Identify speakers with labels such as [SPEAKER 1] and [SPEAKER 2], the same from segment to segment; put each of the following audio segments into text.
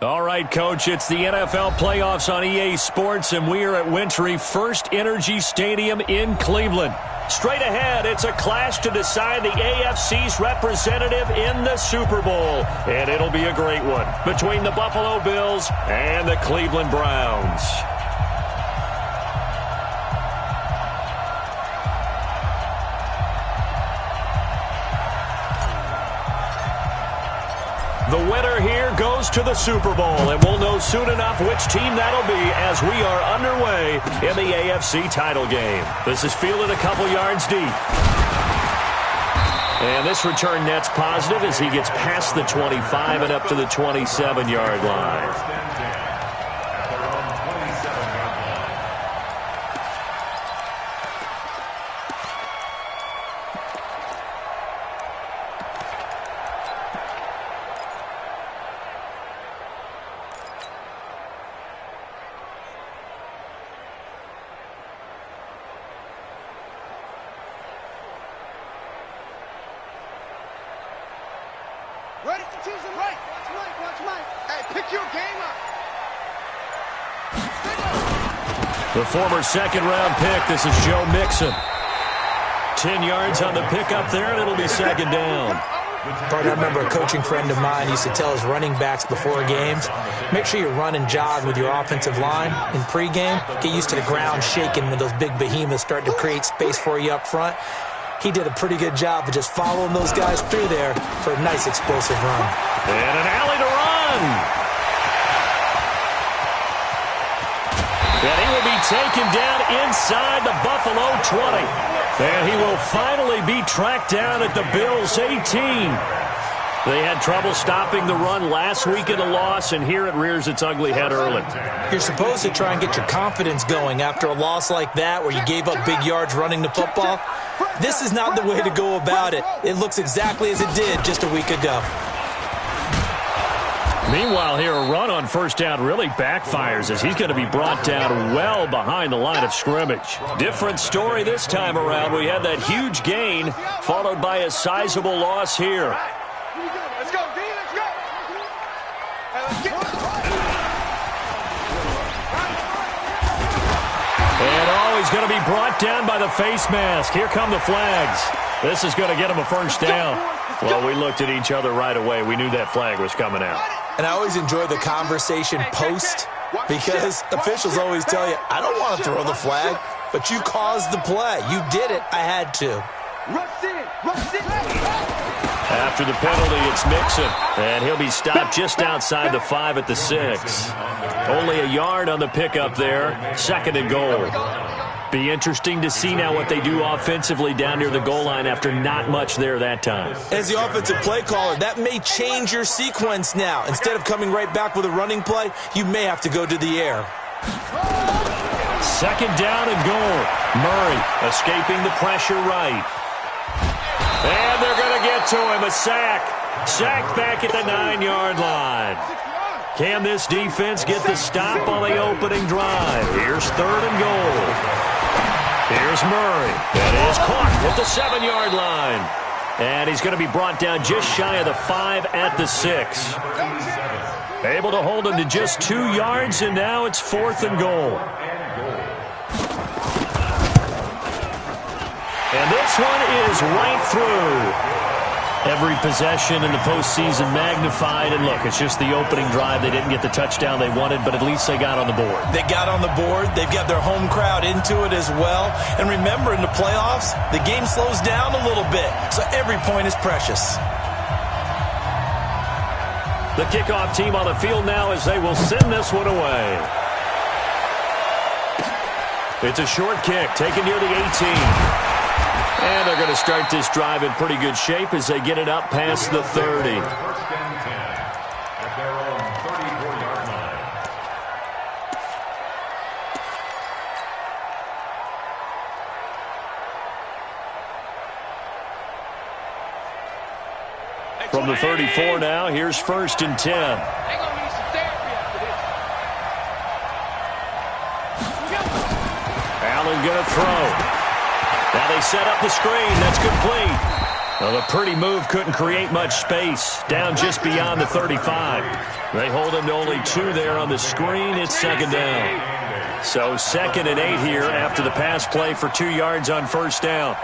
[SPEAKER 1] All right, Coach, it's the NFL playoffs on EA Sports, and we are at Wintry First Energy Stadium in Cleveland. Straight ahead, it's a clash to decide the AFC's representative in the Super Bowl, and it'll be a great one between the Buffalo Bills and the Cleveland Browns. The winner here goes to the Super Bowl, and we'll know soon enough which team that'll be as we are underway in the AFC title game. This is fielded a couple yards deep. And this return net's positive as he gets past the 25 and up to the 27-yard line.
[SPEAKER 2] Ready? Choose them right. Watch Mike. Hey, pick your game up.
[SPEAKER 1] The former second-round pick, this is Joe Mixon. 10 yards on the pickup there, and it'll be second down.
[SPEAKER 3] Bart, I remember a coaching friend of mine used to tell his running backs before games, make sure you run and jog with your offensive line in pregame. Get used to the ground shaking when those big behemoths start to create space for you up front. He did a pretty good job of just following those guys through there for a nice explosive run.
[SPEAKER 1] And an alley to run. And he will be taken down inside the Buffalo 20. And he will finally be tracked down at the Bills' 18. They had trouble stopping the run last week in the loss, and here it rears its ugly head early.
[SPEAKER 3] You're supposed to try and get your confidence going after a loss like that where you gave up big yards running the football. This is not the way to go about it. It looks exactly as it did just a week ago.
[SPEAKER 1] Meanwhile, here a run on first down really backfires as he's going to be brought down well behind the line of scrimmage. Different story this time around. We had that huge gain followed by a sizable loss here.
[SPEAKER 2] Let's go, D. Let's go.
[SPEAKER 1] And he's going to be brought down by the face mask. Here come the flags. This is going to get him a first down. Well, we looked at each other right away. We knew that flag was coming out.
[SPEAKER 3] And I always enjoy the conversation post because officials always tell you, I don't want to throw the flag, but you caused the play. You did it. I had to.
[SPEAKER 2] Rush in.
[SPEAKER 1] After the penalty, it's Mixon, and he'll be stopped just outside the 5 at the 6. Only a yard on the pickup there, second and goal. Be interesting to see now what they do offensively down near the goal line after not much there that time.
[SPEAKER 3] As the offensive play caller, that may change your sequence now. Instead of coming right back with a running play, you may have to go to the air.
[SPEAKER 1] Second down and goal. Murray escaping the pressure right. And they're going to get to him, a sack. Sacked back at the 9-yard line. Can this defense get the stop on the opening drive? Here's third and goal. Here's Murray. That is caught at the 7-yard line. And he's going to be brought down just shy of the 5 at the 6. Able to hold him to just 2 yards, and now it's fourth and goal. And this one is right through. Every possession in the postseason magnified. And look, it's just the opening drive. They didn't get the touchdown they wanted, but at least they got on the board.
[SPEAKER 3] They got on the board. They've got their home crowd into it as well. And remember, in the playoffs, the game slows down a little bit. So every point is precious.
[SPEAKER 1] The kickoff team on the field now as they will send this one away. It's a short kick taken near the 18. And they're going to start this drive in pretty good shape as they get it up past the 30. From the 34 now, here's first and 10. Allen going to throw. Now they set up the screen. That's complete. Well, the pretty move couldn't create much space. Down just beyond the 35. They hold him to only 2 there on the screen. It's second down. So 2nd and 8 here after the pass play for 2 yards on first down.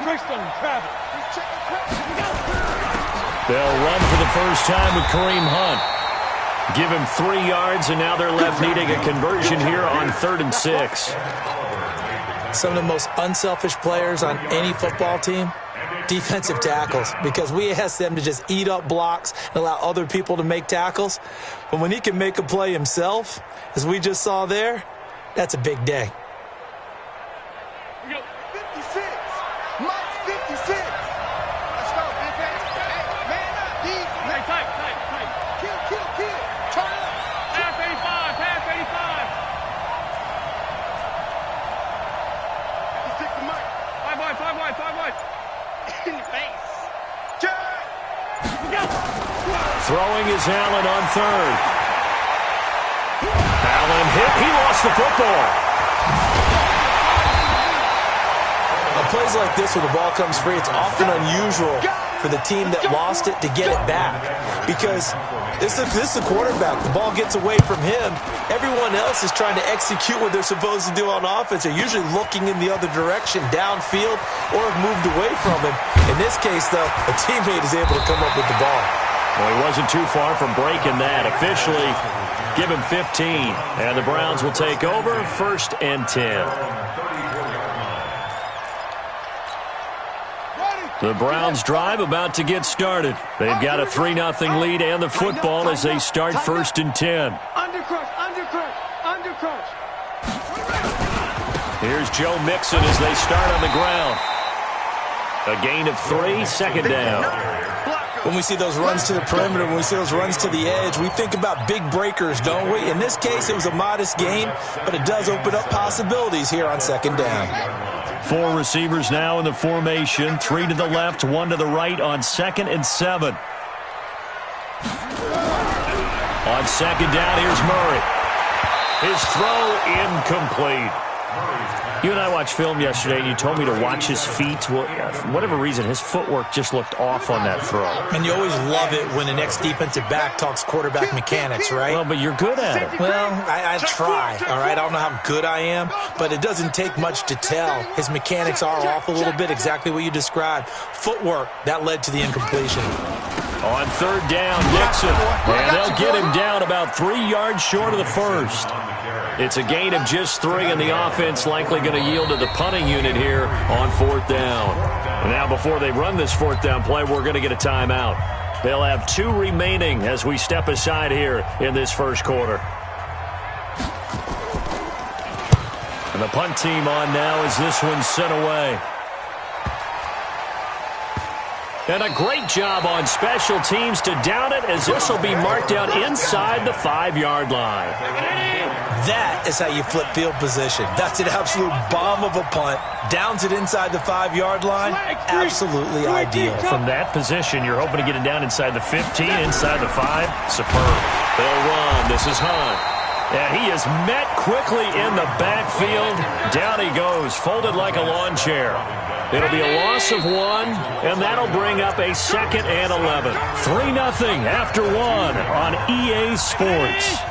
[SPEAKER 1] They'll run for the first time with Kareem Hunt. Give him 3 yards, and now they're left needing a conversion here on 3rd and 6.
[SPEAKER 3] Some of the most unselfish players on any football team, defensive tackles, because we ask them to just eat up blocks and allow other people to make tackles. But when he can make a play himself, as we just saw there, that's a big day.
[SPEAKER 2] 56. Mike's 56. Let's go, big man. Hey, man up, D. Tight. Kill. Turn up.
[SPEAKER 4] Pass 85.
[SPEAKER 2] You stick the mic.
[SPEAKER 4] 5 wide.
[SPEAKER 2] In the face.
[SPEAKER 1] Throwing is Allen on 3rd. Allen hit. He lost the football.
[SPEAKER 3] On plays like this where the ball comes free, it's often unusual for the team that lost it to get it back, because this is the quarterback. The ball gets away from him. Everyone else is trying to execute what they're supposed to do on offense. They're usually looking in the other direction, downfield, or have moved away from him. In this case, though, a teammate is able to come up with the ball.
[SPEAKER 1] Well, he wasn't too far from breaking that. Officially, give him 15. And the Browns will take over 1st and 10. The Browns drive about to get started. They've got a 3-0 lead and the football as they start 1st and 10.
[SPEAKER 2] Undercrush.
[SPEAKER 1] Here's Joe Mixon as they start on the ground. A gain of 3, 2nd down.
[SPEAKER 3] When we see those runs to the perimeter, when we see those runs to the edge, we think about big breakers, don't we? In this case, it was a modest gain, but it does open up possibilities here on 2nd down.
[SPEAKER 1] 4 receivers now in the formation. 3 to the left, 1 to the right on 2nd and 7. On 2nd down, here's Murray. His throw incomplete. You and I watched film yesterday, and you told me to watch his feet. Well, for whatever reason, his footwork just looked off on that throw.
[SPEAKER 3] And you always love it when the next defensive back talks quarterback mechanics, right?
[SPEAKER 1] Well, but you're good at it.
[SPEAKER 3] Well, I try, all right? I don't know how good I am, but it doesn't take much to tell. His mechanics are off a little bit, exactly what you described. Footwork, that led to the incompletion.
[SPEAKER 1] On 3rd down, Nixon. And they'll get him down about 3 yards short of the first. It's a gain of just 3, and the offense likely going to yield to the punting unit here on 4th down. And now before they run this 4th down play, we're going to get a timeout. They'll have 2 remaining as we step aside here in this first quarter. And the punt team on now as this one's sent away. And a great job on special teams to down it, as this will be marked out inside the 5-yard line.
[SPEAKER 3] That is how you flip field position. That's an absolute bomb of a punt. Downs it inside the 5-yard line. Absolutely ideal.
[SPEAKER 1] From that position, you're hoping to get it down inside the 15, inside the 5. Superb. They'll run. This is Hunt. And he is met quickly in the backfield. Down he goes, folded like a lawn chair. It'll be a loss of 1, and that'll bring up a 2nd and 11. 3-0 after 1 on EA Sports.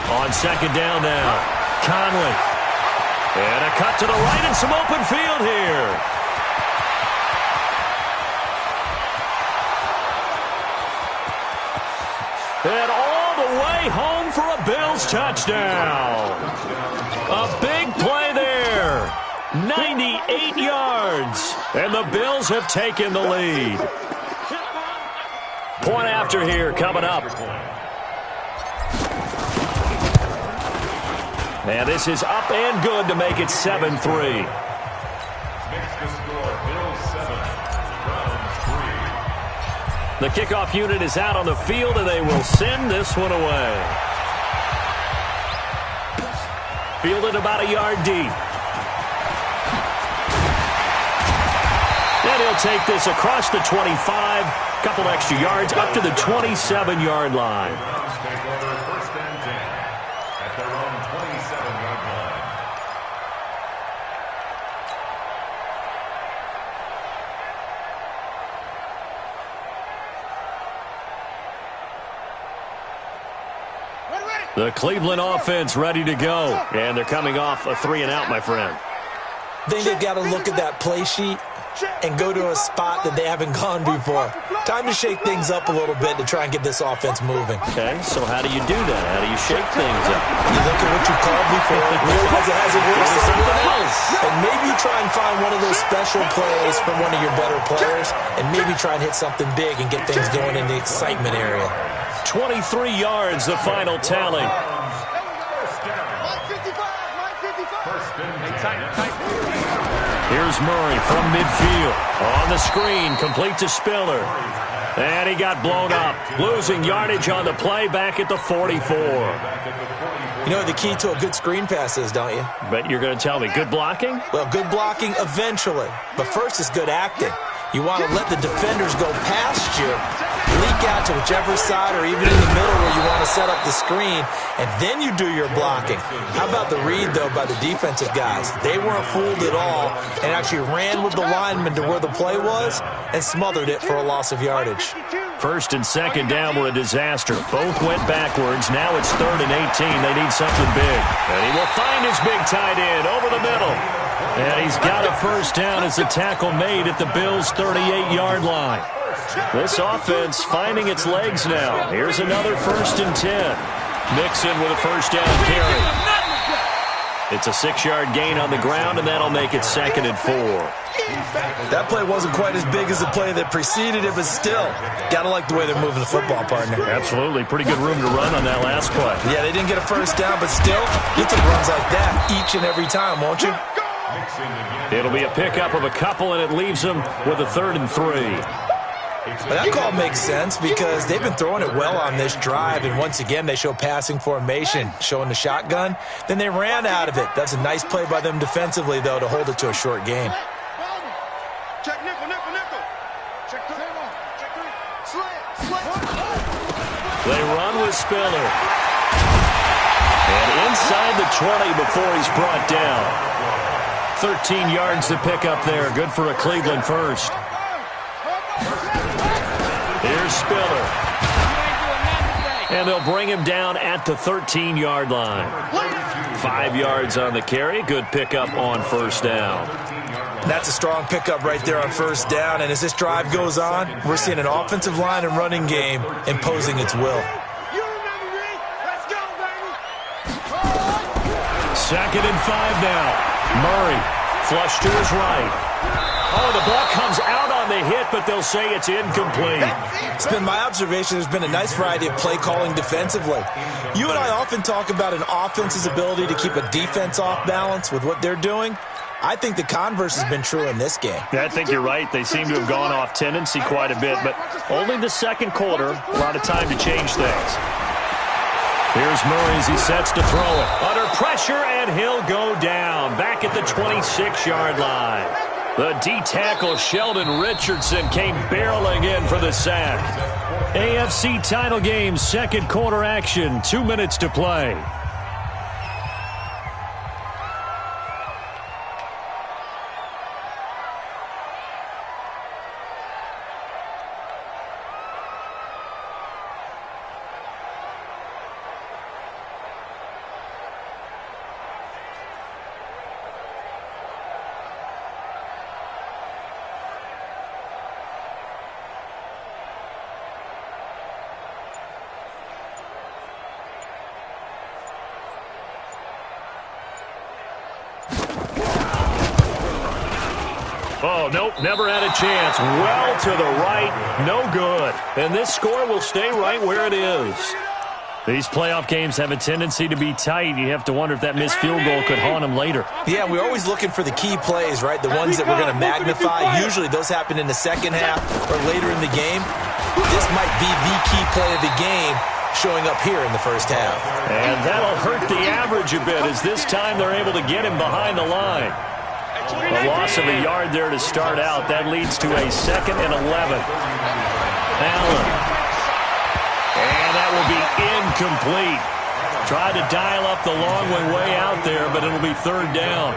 [SPEAKER 1] On 2nd down now, Conley. And a cut to the right and some open field here. And all the way home for a Bills touchdown. A big play there. 98 yards. And the Bills have taken the lead. Point after here coming up. And this is up and good to make it 7-3. The kickoff unit is out on the field, and they will send this one away. Fielded about a yard deep. And he'll take this across the 25, couple extra yards, up to the 27-yard line. The Cleveland offense ready to go. And they're coming off a 3-and-out, my friend.
[SPEAKER 3] I think they've got to look at that play sheet and go to a spot that they haven't gone before. Time to shake things up a little bit to try and get this offense moving.
[SPEAKER 1] Okay, so how do you do that? How do you shake things up?
[SPEAKER 3] You look at what you called before, realize it hasn't worked something else. And maybe you try and find one of those special plays from one of your better players, and maybe try and hit something big and get things going in the excitement area.
[SPEAKER 1] 23 yards, the final tally. Here's Murray from midfield. On the screen, complete to Spiller. And he got blown up. Losing yardage on the play back at the 44.
[SPEAKER 3] You know what the key to a good screen pass is, don't you?
[SPEAKER 1] But you're going to tell me, good blocking?
[SPEAKER 3] Well, good blocking eventually. But first is good acting. You want to let the defenders go past you, leak out to whichever side or even in the middle where you want to set up the screen, and then you do your blocking. How about the read, though, by the defensive guys? They weren't fooled at all and actually ran with the lineman to where the play was and smothered it for a loss of yardage.
[SPEAKER 1] First and second down were a disaster. Both went backwards. Now it's 3rd and 18. They need something big. And he will find his big tight end over the middle. And he's got a first down as the tackle made at the Bills' 38-yard line. This offense finding its legs now. Here's another 1st and 10. Mixon with a first down carry. It's a 6-yard gain on the ground, and that'll make it 2nd and 4.
[SPEAKER 3] That play wasn't quite as big as the play that preceded it, but still, gotta like the way they're moving the football, partner.
[SPEAKER 1] Absolutely. Pretty good room to run on that last play.
[SPEAKER 3] Yeah, they didn't get a first down, but still, you take runs like that each and every time, won't you?
[SPEAKER 1] It'll be a pickup of a couple, and it leaves them with a 3rd and 3.
[SPEAKER 3] But that call makes sense because they've been throwing it well on this drive, and once again, they show passing formation, showing the shotgun. Then they ran out of it. That's a nice play by them defensively, though, to hold it to a short gain.
[SPEAKER 2] Check nickel, nickel, nickel. Check 3. Check 3. Slant.
[SPEAKER 1] They run with Spiller. And inside the 20 before he's brought down. 13 yards to pick up there. Good for a Cleveland first. Here's Spiller. And they'll bring him down at the 13-yard line. 5 yards on the carry. Good pickup on first down.
[SPEAKER 3] That's a strong pickup right there on first down. And as this drive goes on, we're seeing an offensive line and running game imposing its will.
[SPEAKER 1] Second and 5 now. Murray, flush to his right. Oh, the ball comes out on the hit, but they'll say it's incomplete.
[SPEAKER 3] It's been my observation there's been a nice variety of play calling defensively. You and I often talk about an offense's ability to keep a defense off balance with what they're doing. I think the converse has been true in this game.
[SPEAKER 1] Yeah, I think you're right. They seem to have gone off tendency quite a bit, but only the second quarter, a lot of time to change things. Here's Murray as he sets to throw it. Under pressure, and he'll go down. Back at the 26-yard line. The D-tackle Sheldon Richardson came barreling in for the sack. AFC title game, second quarter action. 2 minutes to play. Oh, nope, never had a chance. Well to the right, no good. And this score will stay right where it is. These playoff games have a tendency to be tight. You have to wonder if that missed field goal could haunt them later.
[SPEAKER 3] Yeah, we're always looking for the key plays, right? The ones that we're going to magnify. Usually those happen in the second half or later in the game. This might be the key play of the game showing up here in the first half.
[SPEAKER 1] And that'll hurt the average a bit as this time they're able to get him behind the line. A loss of a yard there to start out. That leads to a 2nd and 11. Allen. And that will be incomplete. Tried to dial up the long way out there, but it'll be 3rd down.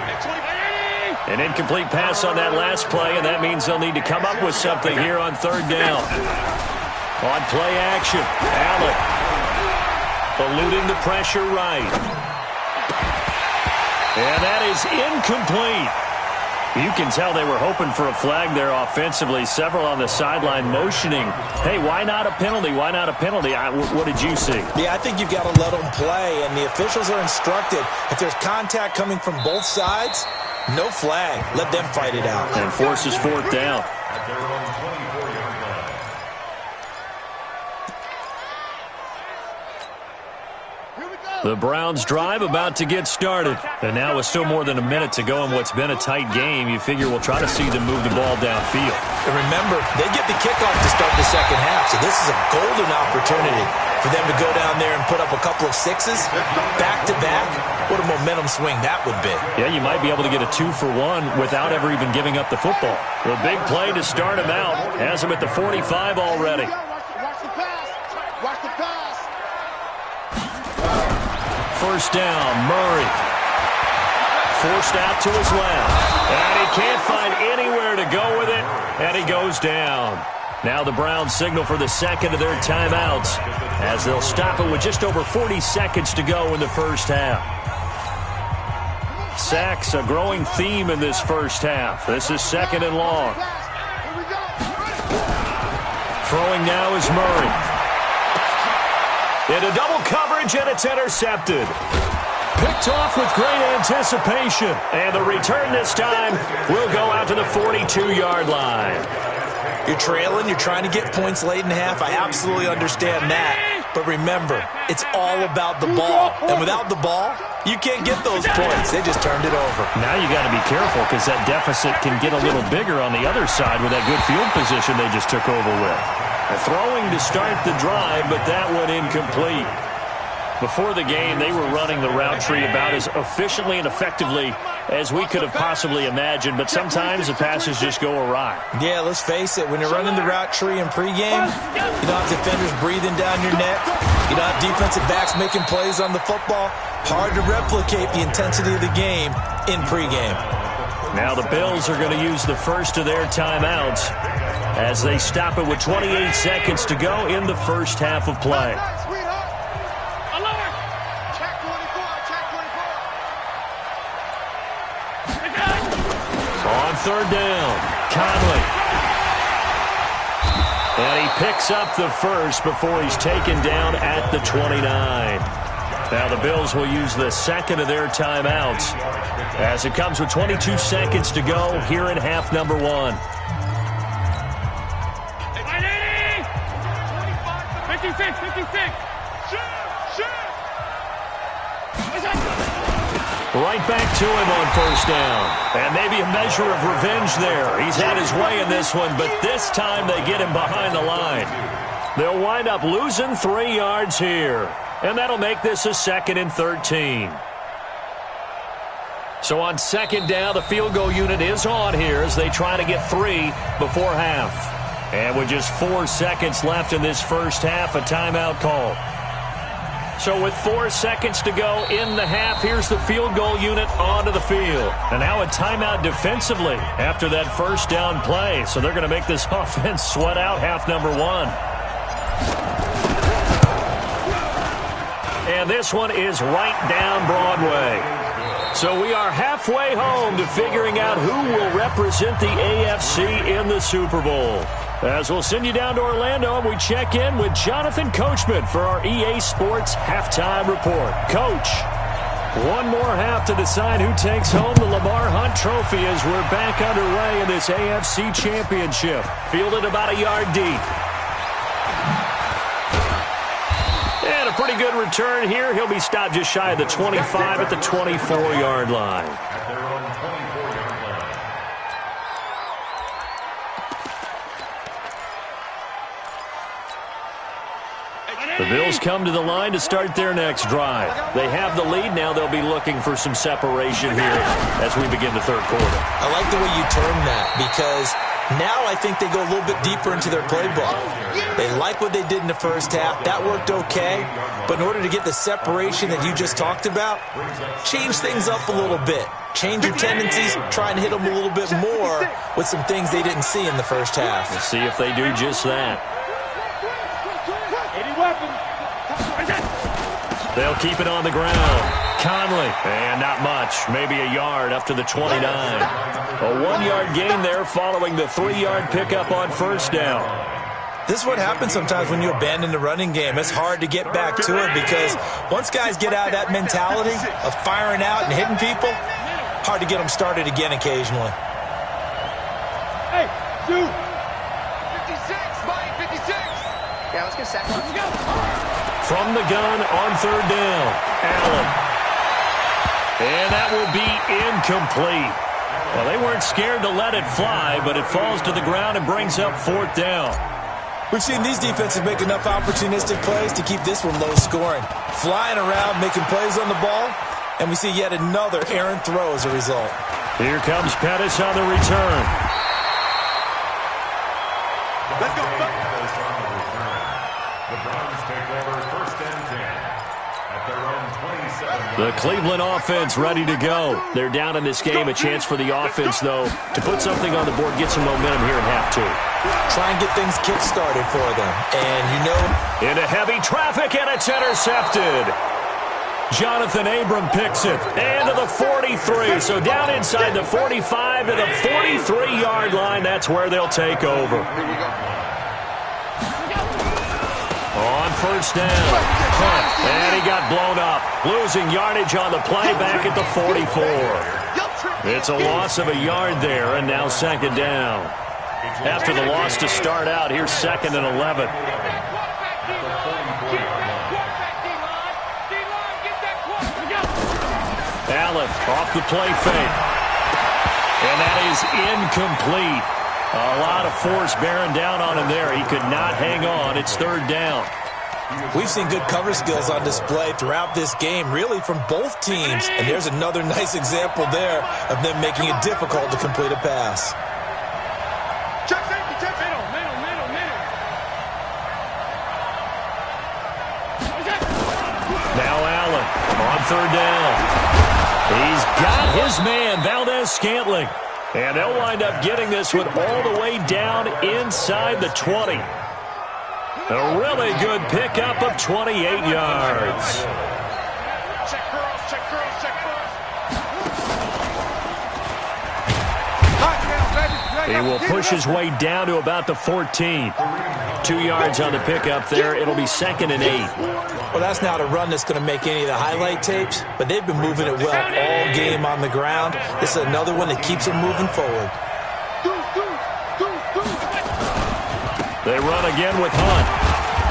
[SPEAKER 1] An incomplete pass on that last play, and that means they'll need to come up with something here on 3rd down. On play action, Allen. eluding the pressure right. And that is incomplete. You can tell they were hoping for a flag there offensively. Several on the sideline motioning, hey, why not a penalty? Why not a penalty? What did you see?
[SPEAKER 3] Yeah, I think you've got to let them play, and the officials are instructed, if there's contact coming from both sides, no flag. Let them fight it out.
[SPEAKER 1] And forces fourth down. The Browns drive about to get started. And now with still more than a minute to go in what's been a tight game, you figure we'll try to see them move the ball downfield.
[SPEAKER 3] And remember, they get the kickoff to start the second half, so this is a golden opportunity for them to go down there and put up a couple of sixes back-to-back. What a momentum swing that would be.
[SPEAKER 1] Yeah, you might be able to get a 2-for-1 without ever even giving up the football. The big play to start him out has him at the 45 already.
[SPEAKER 2] Watch the pass. Watch the pass.
[SPEAKER 1] First down, Murray. Forced out to his left. And he can't find anywhere to go with it, and he goes down. Now the Browns signal for the second of their timeouts as they'll stop it with just over 40 seconds to go in the first half. Sacks, a growing theme in this first half. This is second and long. Throwing now is Murray. Into double coverage, and it's intercepted. Picked off with great anticipation. And the return this time will go out to the 42-yard line.
[SPEAKER 3] You're trailing, you're trying to get points late in the half. I absolutely understand that. But remember, it's all about the ball. And without the ball, you can't get those points. They just turned it over.
[SPEAKER 1] Now you got to be careful because that deficit can get a little bigger on the other side with that good field position they just took over with. Throwing to start the drive, but that went incomplete. Before the game, they were running the route tree about as efficiently and effectively as we could have possibly imagined, but sometimes the passes just go awry.
[SPEAKER 3] Yeah, let's face it, when you're running the route tree in pregame, you don't have defenders breathing down your neck. You don't have defensive backs making plays on the football. Hard to replicate the intensity of the game in pregame.
[SPEAKER 1] Now the Bills are going to use the first of their timeouts as they stop it with 28 seconds to go in the first half of play. On third down, Conley. And he picks up the first before he's taken down at the 29. Now the Bills will use the second of their timeouts as it comes with 22 seconds to go here in half number one.
[SPEAKER 4] 56.
[SPEAKER 1] Right back to him on first down. And maybe a measure of revenge there. He's had his way in this one, but this time they get him behind the line. They'll wind up losing 3 yards here. And that'll make this a 2nd and 13. So on second down, the field goal unit is on here as they try to get 3 before half. And with just 4 seconds left in this first half, a timeout call. So with 4 seconds to go in the half, here's the field goal unit onto the field. And now a timeout defensively after that first down play. So they're going to make this offense sweat out half number one. And this one is right down Broadway. So we are halfway home to figuring out who will represent the AFC in the Super Bowl. As we'll send you down to Orlando and we check in with Jonathan Coachman for our EA Sports Halftime Report. Coach, one more half to decide who takes home the Lamar Hunt Trophy as we're back underway in this AFC Championship. Fielded about a yard deep. And a pretty good return here. He'll be stopped just shy of the 25 at the 24-yard line. The Bills come to the line to start their next drive. They have the lead. Now they'll be looking for some separation here as we begin the third quarter.
[SPEAKER 3] I like the way you term that because now I think they go a little bit deeper into their playbook. They like what they did in the first half. That worked okay. But in order to get the separation that you just talked about, change things up a little bit. Change your tendencies. Try and hit them a little bit more with some things they didn't see in the first half.
[SPEAKER 1] We'll see if they do just that. They'll keep it on the ground. Conley, and not much, maybe a yard up to the 29. A 1-yard gain there following the 3-yard pickup on first down.
[SPEAKER 3] This is what happens sometimes when you abandon the running game. It's hard to get back to it because once guys get out of that mentality of firing out and hitting people, hard to get them started again occasionally.
[SPEAKER 2] Hey, shoot! 56, Mike, 56. Yeah, let's get set. Let's go.
[SPEAKER 1] From the gun on third down, Allen. And that will be incomplete. Well, they weren't scared to let it fly, but it falls to the ground and brings up fourth down.
[SPEAKER 3] We've seen these defenses make enough opportunistic plays to keep this one low scoring. Flying around, making plays on the ball, and we see yet another errant throw as a result.
[SPEAKER 1] Here comes Pettis on the return.
[SPEAKER 2] Let's go.
[SPEAKER 5] The Browns take over first and 10 at their own 27.
[SPEAKER 1] The Cleveland offense ready to go. They're down in this game. A chance for the offense, though, to put something on the board, get some momentum here in half two.
[SPEAKER 3] Try and get things kick-started for them. And you know,
[SPEAKER 1] into heavy traffic, and it's intercepted. Jonathan Abram picks it. And to the 43. So down inside the 45 to the 43-yard line. That's where they'll take over. On first down. And he got blown up. Losing yardage on the play back at the 44. It's a loss of a yard there, and now second down. After the loss to start out, here's second and 11. Allen off the play fake. And that is incomplete. A lot of force bearing down on him there. He could not hang on. It's third down.
[SPEAKER 3] We've seen good cover skills on display throughout this game, really from both teams. And there's another nice example there of them making it difficult to complete a pass.
[SPEAKER 2] Check safety, check middle.
[SPEAKER 1] Now Allen on third down. He's got his man, Valdez-Scantling. And they'll wind up getting this one all the way down inside the 20. A really good pickup of 28 yards.
[SPEAKER 2] Check girls, check girls, check girls.
[SPEAKER 1] He will push his way down to about the 14. 2 yards on the pickup there. It'll be second and 8.
[SPEAKER 3] Well, that's not a run that's going to make any of the highlight tapes, but they've been moving it well all game on the ground. This is another one that keeps them moving forward.
[SPEAKER 1] They run again with Hunt.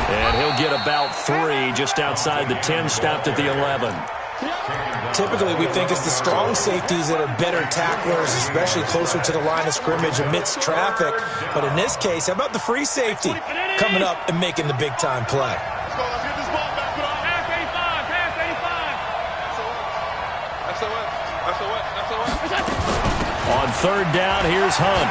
[SPEAKER 1] And he'll get about 3 just outside the 10, stopped at the 11.
[SPEAKER 3] Typically, we think it's the strong safeties that are better tacklers, especially closer to the line of scrimmage amidst traffic. But in this case, how about the free safety coming up and making the big-time play?
[SPEAKER 2] Let's go, let's get this ball back.
[SPEAKER 4] Pass 85, pass 85.
[SPEAKER 1] On third down, here's Hunt.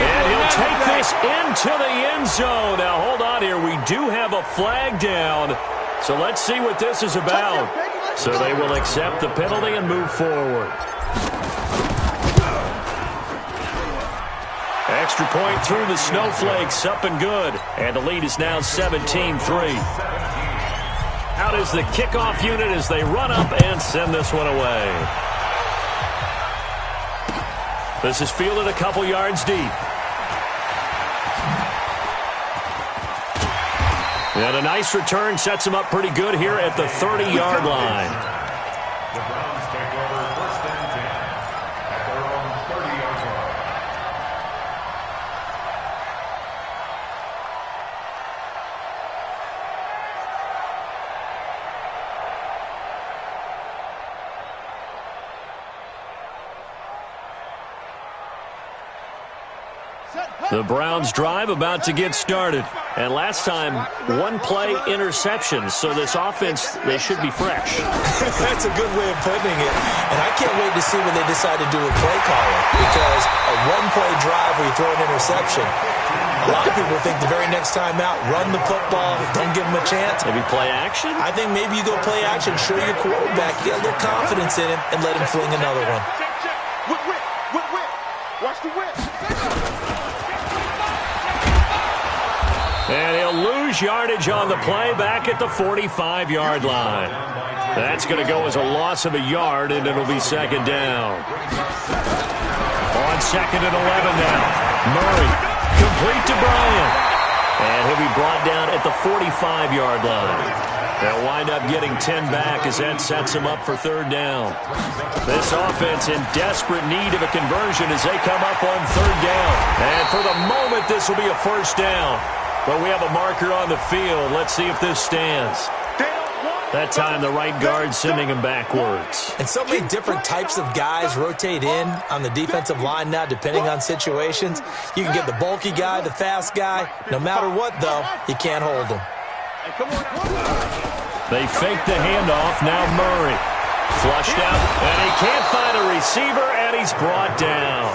[SPEAKER 1] And he'll take this into the end zone. Now, hold on here. We do have a flag down. So let's see what this is about. So they will accept the penalty and move forward. Extra point through the snowflakes, up and good. And the lead is now 17-3. Out is the kickoff unit as they run up and send this one away. This is fielded a couple yards deep. And a nice return sets him up pretty good here at the 30-yard line.
[SPEAKER 5] The Browns take over first and 10 at their own 30-yard line.
[SPEAKER 1] The Browns drive about to get started. And last time, one play interception. So this offense, they should be fresh.
[SPEAKER 3] That's a good way of putting it. And I can't wait to see when they decide to do a play caller. Because a one-play drive where you throw an interception, a lot of people think the very next time out, run the football, don't give them a chance.
[SPEAKER 1] Maybe play action?
[SPEAKER 3] I think maybe you go play action, show your quarterback, get a little confidence in him, and let him fling another one.
[SPEAKER 2] Whip. Watch the whip.
[SPEAKER 1] And he'll lose yardage on the play back at the 45-yard line. That's going to go as a loss of a yard, and it'll be second down. On second and 11 now. Murray, complete to Bryant. And he'll be brought down at the 45-yard line. They'll wind up getting 10 back as that sets them up for third down. This offense in desperate need of a conversion as they come up on third down. And for the moment, this will be a first down. But we have a marker on the field. Let's see if this stands. That time, the right guard sending him backwards.
[SPEAKER 3] And so many different types of guys rotate in on the defensive line now, depending on situations. You can get the bulky guy, the fast guy. No matter what, though, you can't hold them.
[SPEAKER 1] They fake the handoff. Now Murray. Flushed out, and he can't find a receiver, and he's brought down.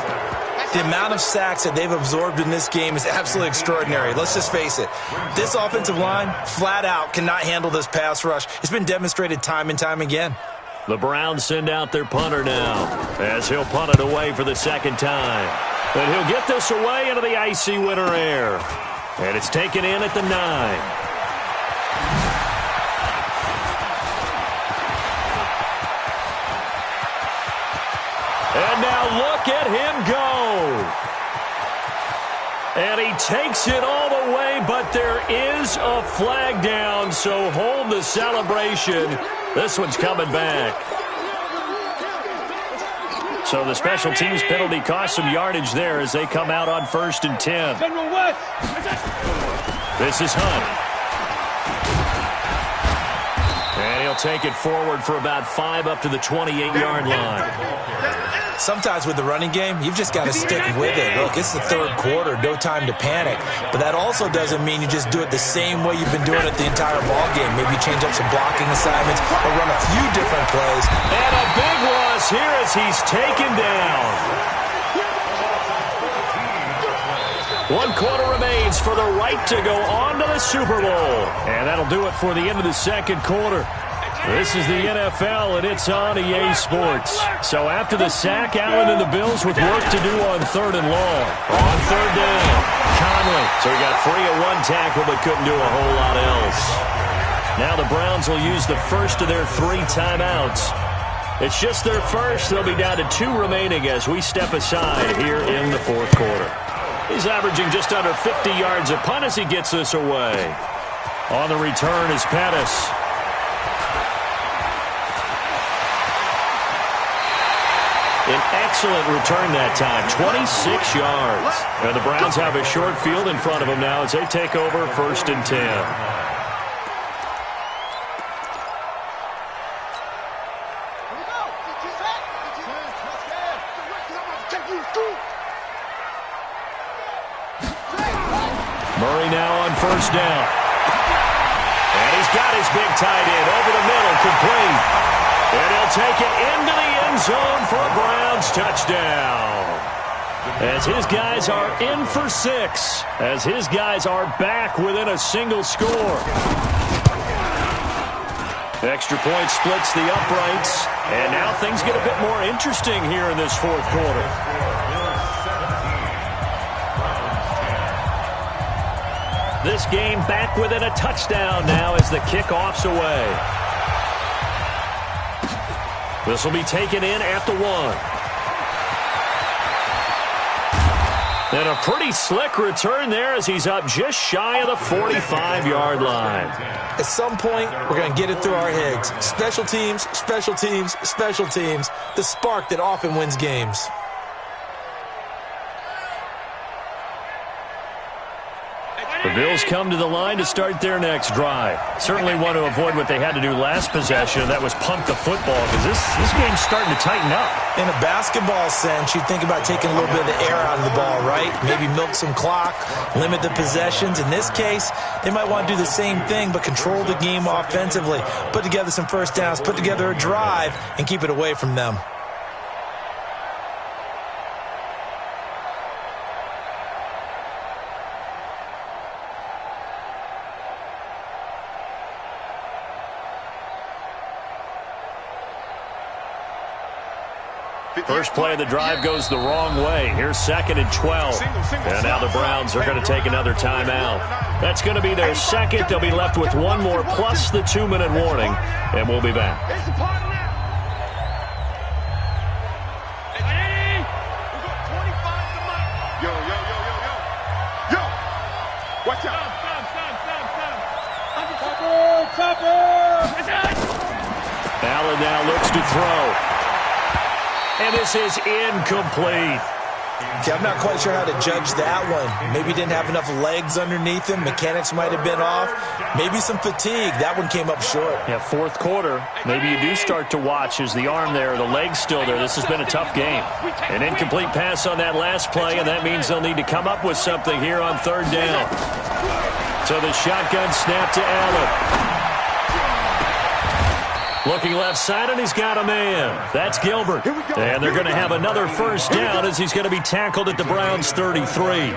[SPEAKER 3] The amount of sacks that they've absorbed in this game is absolutely extraordinary. Let's just face it. This offensive line, flat out, cannot handle this pass rush. It's been demonstrated time and time again.
[SPEAKER 1] The Browns send out their punter now as he'll punt it away for the second time. And he'll get this away into the icy winter air. And it's taken in at the 9. And now look at him go. And he takes it all the way, but there is a flag down, so hold the celebration. This one's coming back. So the special teams penalty cost some yardage there as they come out on 1st and 10. This is Hunt. And he'll take it forward for about 5 up to the 28-yard line.
[SPEAKER 3] Sometimes with the running game, you've just got to stick with it. Look, it's the third quarter, no time to panic. But that also doesn't mean you just do it the same way you've been doing it the entire ball game. Maybe change up some blocking assignments or run a few different plays.
[SPEAKER 1] And a big loss here as he's taken down. 1 quarter remains for the right to go on to the Super Bowl. And that'll do it for the end of the second quarter. This is the NFL, and it's on EA Sports. So after the sack, Allen and the Bills with work to do on 3rd and long. On 3rd down, Conley. So he got free of 1 tackle but couldn't do a whole lot else. Now the Browns will use the first of their 3 timeouts. It's just their first. They'll be down to 2 remaining as we step aside here in the 4th quarter. He's averaging just under 50 yards a punt as he gets this away. On the return is Pettis. An excellent return that time, 26 yards. And the Browns have a short field in front of them now as they take over 1st and 10. Murray now on 1st down. And he's got his big tight end over the middle, complete. And he'll take it into the end zone for a Browns touchdown. As his guys are in for 6. As his guys are back within a single score. Extra point splits the uprights. And now things get a bit more interesting here in this 4th quarter. This game back within a touchdown now as the kickoff's away. This will be taken in at the 1. And a pretty slick return there as he's up just shy of the 45-yard line.
[SPEAKER 3] At some point, we're going to get it through our heads. Special teams, special teams, special teams. The spark that often wins games.
[SPEAKER 1] The Bills come to the line to start their next drive. Certainly want to avoid what they had to do last possession. That was pump the football because this game's starting to tighten up.
[SPEAKER 3] In a basketball sense, you think about taking a little bit of the air out of the ball, right? Maybe milk some clock, limit the possessions. In this case, they might want to do the same thing but control the game offensively. Put together some first downs, put together a drive, and keep it away from them.
[SPEAKER 1] First play of the drive goes the wrong way. Here's 2nd and 12. And now the Browns are going to take another timeout. That's going to be their second. They'll be left with one more plus the 2-minute warning. And we'll be back.
[SPEAKER 2] Watch out.
[SPEAKER 1] Allen now looks to throw. And this is incomplete.
[SPEAKER 3] Okay, I'm not quite sure how to judge that one. Maybe he didn't have enough legs underneath him. Mechanics might have been off. Maybe some fatigue. That one came up short.
[SPEAKER 1] Yeah, fourth quarter. Maybe you do start to watch. Is the arm there, the leg's still there? This has been a tough game. An incomplete pass on that last play, and that means they'll need to come up with something here on 3rd down. So the shotgun snap to Allen. Looking left side, and he's got a man. That's Gilbert. And they're going to have another first down as he's going to be tackled at the Browns' 33.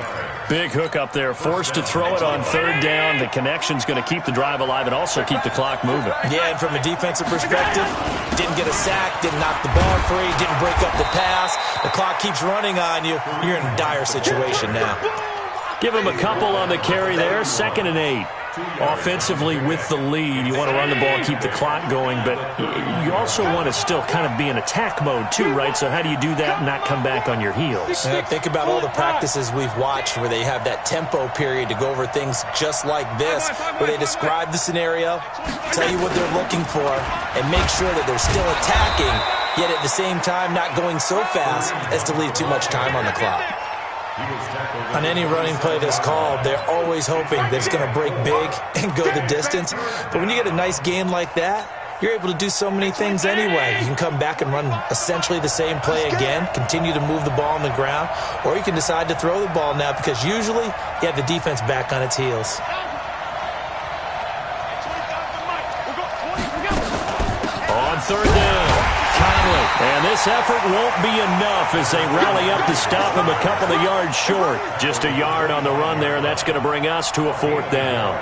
[SPEAKER 1] Big hook up there, forced to throw it on 3rd down. The connection's going to keep the drive alive and also keep the clock moving.
[SPEAKER 3] Yeah, and from a defensive perspective, didn't get a sack, didn't knock the ball free, didn't break up the pass. The clock keeps running on you. You're in a dire situation now.
[SPEAKER 1] Give him a couple on the carry there, 2nd and 8. Offensively with the lead, you want to run the ball, keep the clock going, but you also want to still kind of be in attack mode too, right? So how do you do that and not come back on your heels?
[SPEAKER 3] Yeah, think about all the practices we've watched where they have that tempo period to go over things just like this, where they describe the scenario, tell you what they're looking for, and make sure that they're still attacking, yet at the same time not going so fast as to leave too much time on the clock. On any running play that's called, they're always hoping that it's going to break big and go the distance. But when you get a nice game like that, you're able to do so many things anyway. You can come back and run essentially the same play again, continue to move the ball on the ground, or you can decide to throw the ball now because usually you have the defense back on its heels.
[SPEAKER 1] On 3rd down. And this effort won't be enough as they rally up to stop him a couple of yards short. Just a yard on the run there, and that's going to bring us to a 4th down.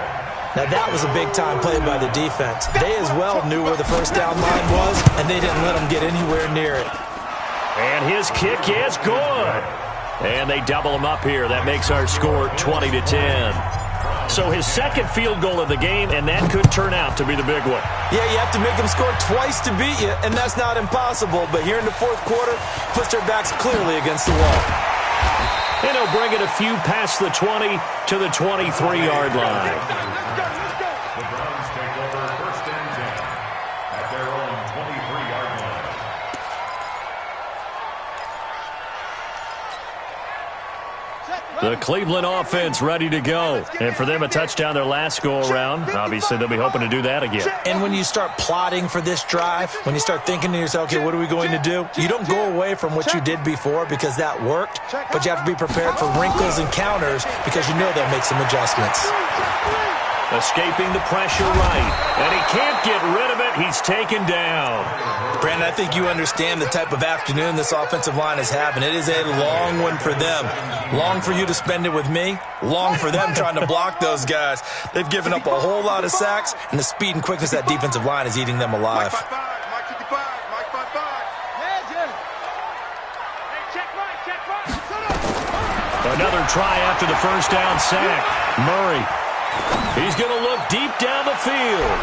[SPEAKER 3] Now that was a big-time play by the defense. They as well knew where the first down line was, and they didn't let them get anywhere near it.
[SPEAKER 1] And his kick is good. And they double him up here. That makes our score 20-10. So his 2nd field goal of the game, and that could turn out to be the big one.
[SPEAKER 3] Yeah, you have to make them score twice to beat you, and that's not impossible. But here in the 4th quarter, puts their backs clearly against the wall.
[SPEAKER 1] And he'll bring it a few past the 20 to the 23-yard line.
[SPEAKER 5] The Browns take over 1st and 10 at their own 23-yard line.
[SPEAKER 1] The Cleveland offense ready to go. And for them, a touchdown their last go-around. Obviously, they'll be hoping to do that again.
[SPEAKER 3] And when you start plotting for this drive, when you start thinking to yourself, okay, what are we going to do? You don't go away from what you did before because that worked, but you have to be prepared for wrinkles and counters because you know they'll make some adjustments.
[SPEAKER 1] Escaping the pressure right. And he can't get rid of it. He's taken down.
[SPEAKER 3] Brandon, I think you understand the type of afternoon this offensive line is having. It is a long one for them. Long for you to spend it with me. Long for them trying to block those guys. They've given up a whole lot of sacks, and the speed and quickness of that defensive line is eating them alive.
[SPEAKER 1] Another try after the first down sack. Murray. He's going to look deep down the field.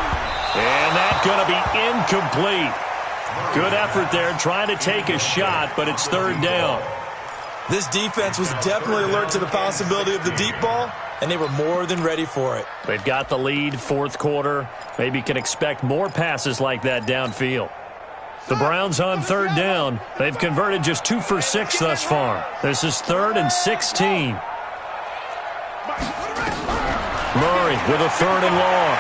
[SPEAKER 1] And that's going to be incomplete. Good effort there trying to take a shot, but it's 3rd down.
[SPEAKER 3] This defense was definitely alert to the possibility of the deep ball, and they were more than ready for it.
[SPEAKER 1] They've got the lead, 4th quarter. Maybe can expect more passes like that downfield. The Browns on 3rd down. They've converted just 2 for 6 thus far. This is 3rd and 16. Murray with a 3rd and long.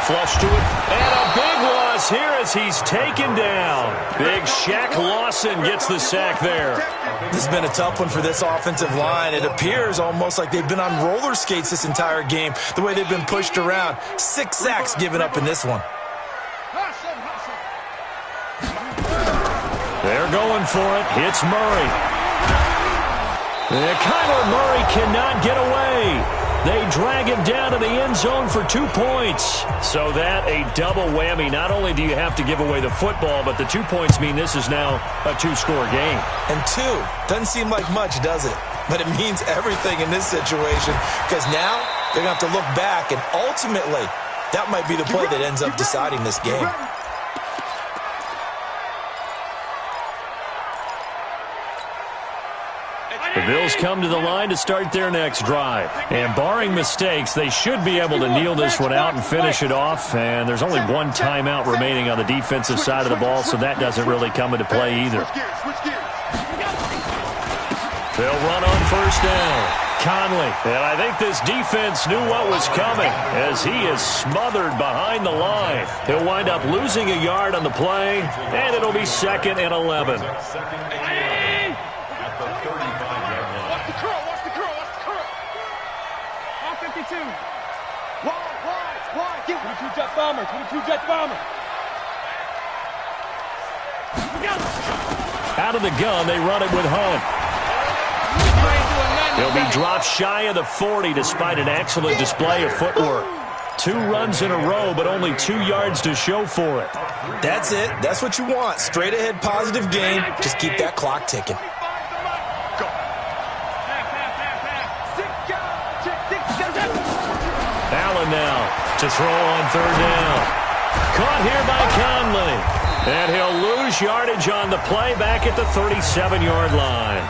[SPEAKER 1] Flush to it. And a big loss here as he's taken down. Big Shaq Lawson gets the sack there.
[SPEAKER 3] This has been a tough one for this offensive line. It appears almost like they've been on roller skates this entire game, the way they've been pushed around. 6 sacks given up in this one.
[SPEAKER 1] They're going for it. It's Murray. And Kyler Murray cannot get away. They drag him down to the end zone for 2 points. So that a double whammy. Not only do you have to give away the football, but the 2 points mean this is now a 2-score game.
[SPEAKER 3] And 2 doesn't seem like much, does it? But it means everything in this situation, because now they're going to have to look back, and ultimately that might be the play that ends up deciding this game.
[SPEAKER 1] The Bills come to the line to start their next drive. And barring mistakes, they should be able to kneel this one out and finish it off. And there's only 1 timeout remaining on the defensive side of the ball, so that doesn't really come into play either. They'll run on first down. Conley. And I think this defense knew what was coming as he is smothered behind the line. He'll wind up losing a yard on the play, and it'll be 2nd and 11.
[SPEAKER 4] Bomber, 22 Jet Bomber.
[SPEAKER 1] Out of the gun, they run it with Hunt. He'll be dropped shy of the 40 despite an excellent display of footwork. 2 runs in a row, but only 2 yards to show for it.
[SPEAKER 3] That's it. That's what you want. Straight ahead, positive gain. Just keep that clock ticking.
[SPEAKER 1] Allen now to throw on 3rd down. Caught here by Conley. And he'll lose yardage on the play back at the 37-yard line.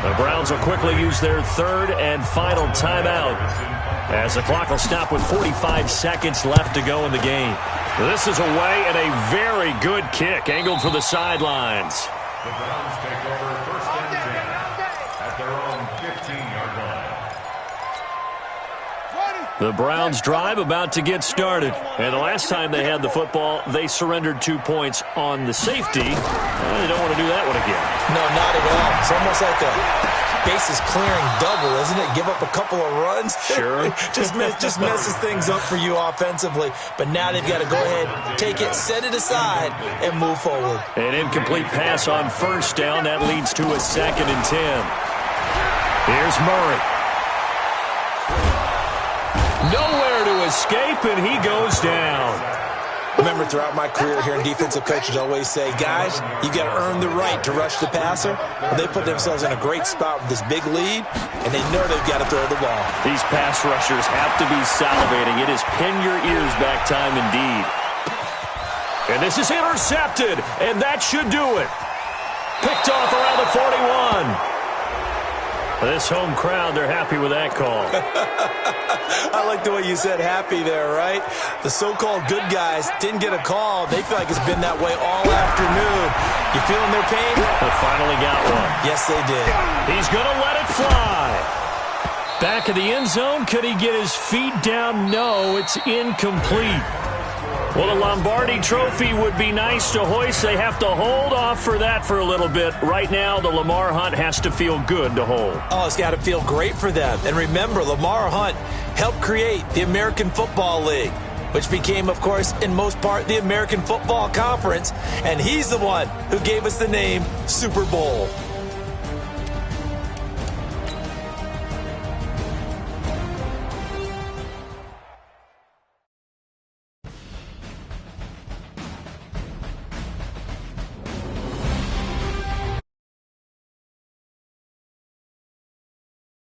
[SPEAKER 1] The Browns will quickly use their 3rd and final timeout as the clock will stop with 45 seconds left to go in the game. This is away and a very good kick angled for the sidelines.
[SPEAKER 5] The Browns take over 1st and 10 at their own 15-yard line.
[SPEAKER 1] The Browns drive about to get started. And the last time they had the football, they surrendered 2 points on the safety. They don't want to do that one again.
[SPEAKER 3] No, not at all. It's almost like a bases clearing double, isn't it? Give up a couple of runs.
[SPEAKER 1] Sure.
[SPEAKER 3] just messes things up for you offensively. But now they've got to go ahead, take it, set it aside, and move forward.
[SPEAKER 1] An incomplete pass on first down. That leads to a 2nd and 10. Here's Murray. Nowhere to escape, and he goes down.
[SPEAKER 3] Remember, throughout my career here in defensive coaches, I always say, guys, you got to earn the right to rush the passer. Well, they put themselves in a great spot with this big lead, and they know they've got to throw the ball.
[SPEAKER 1] These pass rushers have to be salivating. It is pin your ears back time indeed. And this is intercepted, and that should do it. Picked off around the 41. This home crowd, they're happy with that call.
[SPEAKER 3] I like the way you said happy there, right? The so-called good guys didn't get a call. They feel like it's been that way all afternoon. You feeling their pain?
[SPEAKER 1] They finally got one.
[SPEAKER 3] Yes, they did.
[SPEAKER 1] He's going to let it fly. Back of the end zone. Could he get his feet down? No, it's incomplete. Well, the Lombardi Trophy would be nice to hoist. They have to hold off for that for a little bit. Right now, the Lamar Hunt has to feel good to hold.
[SPEAKER 3] Oh, it's got to feel great for them. And remember, Lamar Hunt helped create the American Football League, which became, of course, in most part, the American Football Conference. And he's the one who gave us the name Super Bowl.